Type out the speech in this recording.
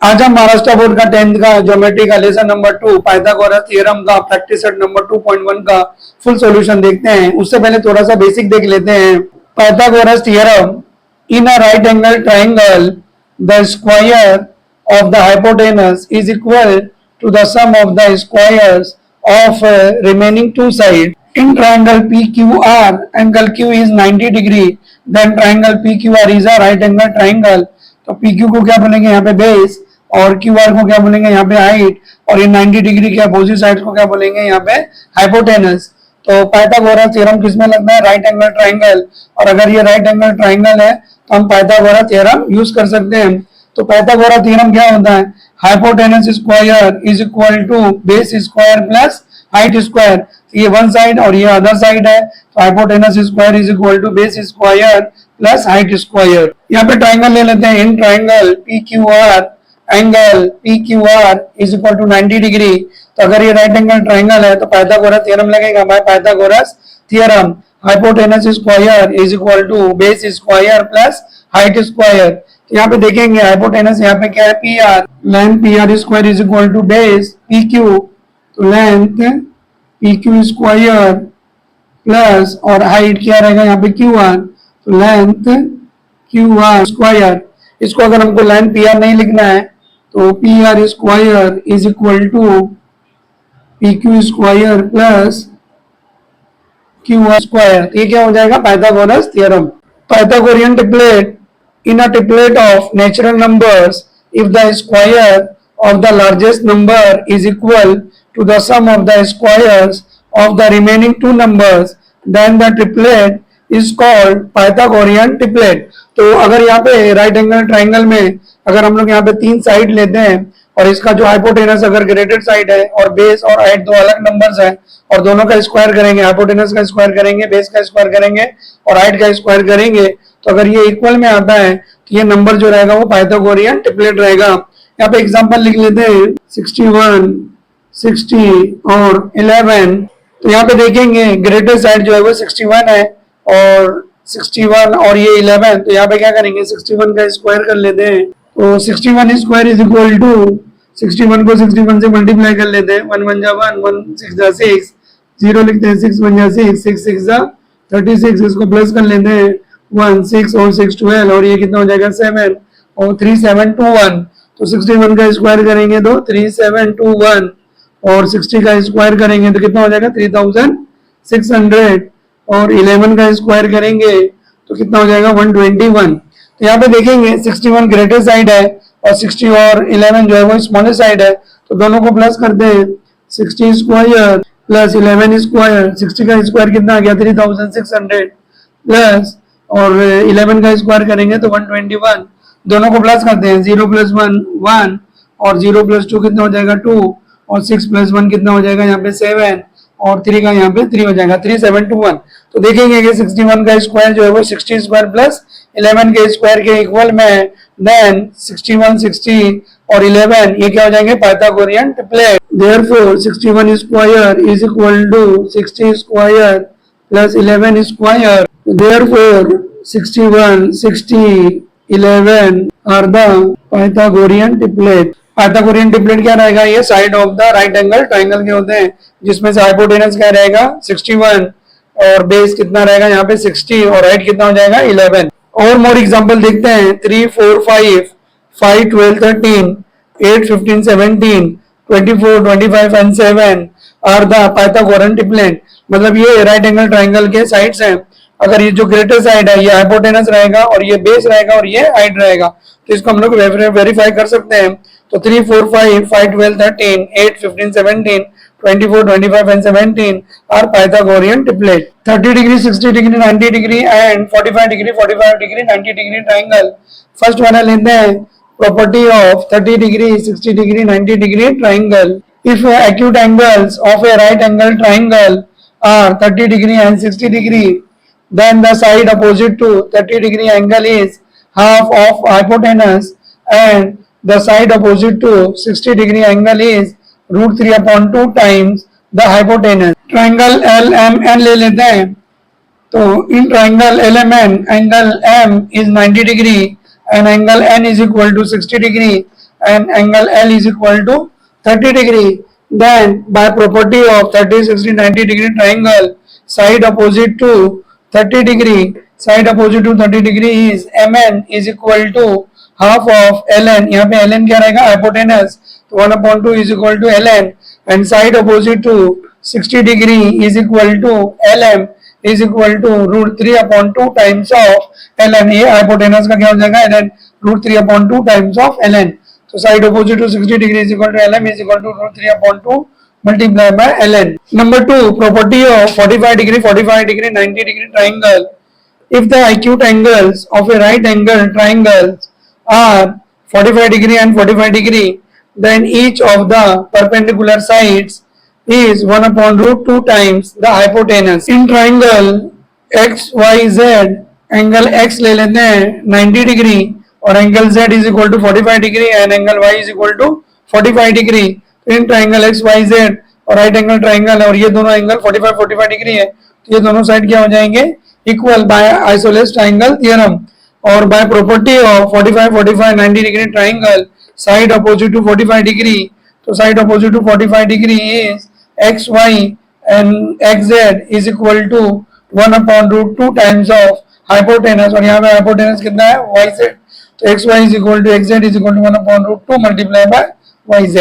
आज हम महाराष्ट्र बोर्ड का 10th का ज्योमेट्री का लेसन नंबर 2 पाइथागोरस थ्योरम का प्रैक्टिस सेट नंबर 2.1 का फुल सॉल्यूशन देखते हैं। उससे पहले थोड़ा सा बेसिक देख लेते हैं। Pythagoras theorem, in a right angle triangle the square of the hypotenuse is equal to the sum of the squares of remaining two sides. In triangle PQR, angle Q is 90 degree. Then triangle PQR is a right angle triangle. तो PQ को क्या बोलेंगे यहाँ पे base और QR को क्या बोलेंगे यहाँ पे हाइट और इन 90 डिग्री के अपोजिट साइड को क्या बोलेंगे यहाँ पे हाइपोटेनस। तो पाइथागोरस थ्योरम किसमें लगता है? Right angle triangle. और अगर ये राइट एंगल ट्राइंगल है तो हम पाइथागोरस थ्योरम यूज कर सकते हैं। तो पाइथागोरस थ्योरम क्या होता है? Hypotenuse square is equal to base square plus height square. ये वन साइड और ये अदर साइड है, तो hypotenuse square is equal to base square plus height square. यहाँ पे ट्राइंगल ले लेते हैं। In triangle PQR, angle PQR is equal to 90 degree. तो अगर ये राइट एंगल ट्राइंगल है तो पाइथागोरस थ्योरम लगेगा। By Pythagoras theorem hypotenuse square is equal to base square plus height square. यहाँ पे देखेंगे हाइपोटेनस यहाँ पे क्या है? PR, length PR square is equal to base PQ। तो लेंथ PQ स्क्वायर प्लस और हाइट क्या रहेगा यहाँ पे? QR। तो लेंथ QR स्क्वायर। इसको अगर हमको लेंथ PR नहीं लिखना है तो PR square is equal to PQ square plus QR square. ये क्या हो जाएगा? Pythagoras theorem. Pythagorean triplet, in a triplet of natural numbers, if the square of the largest number is equal to the sum of the squares of the remaining two numbers, then the triplet is called Pythagorean triplet। तो अगर यहाँ पे right angle triangle में अगर हम लोग यहाँ पे तीन साइड लेते हैं और इसका जो हाइपोटेनस अगर ग्रेटेड साइड है और बेस और हाइट दो अलग नंबर्स हैं और दोनों का स्क्वायर करेंगे, हाइपोटेनस का स्क्वायर करेंगे, बेस का स्क्वायर करेंगे और हाइट का स्क्वायर करेंगे, तो अगर ये इक्वल में आता है तो ये नंबर जो रहेगा वो पाइथागोरियन ट्रिपलेट रहेगा। यहाँ पे एग्जांपल लिख लेते हैं 61, 60 और 11। तो यहाँ पे देखेंगे ग्रेटेस्ट साइड जो है वो 61 है और 61 और ये 11। तो यहाँ पे क्या करेंगे? 61 का स्क्वायर कर लेते हैं। तो 61 स्क्वायर इज इक्वल टू 61 को 61 से मल्टीप्लाई कर लेते हैं। 1 1 जा 1, 1 6 जा 6, 0 लिखते हैं, 6 1 जा 6, 6 6 जा 36। इसको प्लस कर लेते हैं 1 6 और 6 12 और ये कितना हो जाएगा? 7 और 3 7 2 1। तो 61 का स्क्वायर करेंगे तो 3 7 2 1 और 60 का स्क्वायर करेंगे तो कितना हो जाएगा? 3600 और 11 का स्क्वायर करेंगे तो कितना हो जाएगा? 121। तो यहाँ पे देखेंगे 61 ग्रेटेस्ट साइड है और 60 और 11 जो है वो स्मॉलेस्ट साइड है। तो दोनों को प्लस करते हैं, 60 स्क्वायर प्लस 11 स्क्वायर। 60 का स्क्वायर कितना आ गया? 3600 प्लस और 11 का स्क्वायर करेंगे तो 121। दोनों को प्लस करते हैं, 0 प्लस 1 1 और 0 प्लस 2 कितना हो जाएगा? 2 और 6 प्लस 1 कितना हो जाएगा? यहाँ पे 7 और 3 का यहाँ पे 3 हो जाएगा, 3721। तो देखेंगे कि 61 का स्क्वायर जो है वो 60 स्क्वायर प्लस 11 के स्क्वायर के इक्वल में है। देन 61 60 और 11 ये क्या हो जाएंगे? Pythagorean triplet. Therefore 61 square is equal to 60 square plus 11 square. Therefore 61 60 11 are the Pythagorean triplet। Pythagorean triplet क्या रहेगा? ये side of the right angle triangle के होते हैं, जिसमें से हाइपोटेनस क्या रहेगा? 61 और बेस कितना रहेगा यहाँ पे? 60 और हाइट कितना हो जाएगा? 11। और मोर एग्जांपल देखते हैं। 3 4 5 5 12 13 8 15 17 24 25 and 7 are the Pythagorean triplet. मतलब ये राइट एंगल ट्राइंगल के साइड्स हैं। अगर ये जो ग्रेटर साइड है ये हाइपोटेनस रहेगा और ये बेस रहेगा और ये हाइट रहेगा, तो इसको हम लोग वेरीफाई कर सकते हैं। तो 3 4 5 5 12 13 8 15 17 24 25 and 17 are Pythagorean triplet। 30 degree 60 degree 90 degree and 45 degree 90 degree triangle। First वाला लेते हैं property of 30 degree 60 degree 90 degree triangle। If acute angles of a right angle triangle are 30 degree and 60 degree, then the side opposite to 30 degree angle is half of hypotenuse and the side opposite to 60 degree angle is √3/2 times the hypotenuse। Triangle LMN ले लेते हैं। तो in triangle LMN angle M is 90 degree and angle N is equal to 60 degree and angle L is equal to 30 degree. Then by property of 30, 60, 90 degree triangle, side opposite to 30 degree, side opposite to 30 degree is Mn is equal to half of Ln. यहाँ पे Ln क्या रहेगा? Hypotenuse. तो 1/2 is equal to Ln, and side opposite to 60 degree is equal to Lm is equal to √3/2 times of Ln. ये hypotenuse का क्या हो जाएगा? Ln √3/2 times of Ln. So side opposite to 60 degree is equal to Lm is equal to √3/2 multiplied by Ln. Number 2, property of 45 degree, 90 degree triangle. If the acute angles of a right angle triangles are 45 degree and 45 degree, then each of the perpendicular sides is 1/√2 times the hypotenuse. In triangle XYZ, angle X ले लेते हैं 90 degree और angle Z is equal to 45 degree and angle Y is equal to 45 degree. In triangle XYZ और right angle triangle है और ये दोनों angle 45 degree है, तो ये दोनों साइड क्या हो जाएंगे? Equal by isosceles triangle theorem. और by property of 45 90 degree triangle, side opposite to 45 degree, तो side opposite to 45 degree is XY and XZ is equal to 1/√2 times of hypotenuse. और यहाँ पे hypotenuse कितना है? YZ. तो XY is equal to XZ is equal to 1/√2 multiplied by YZ.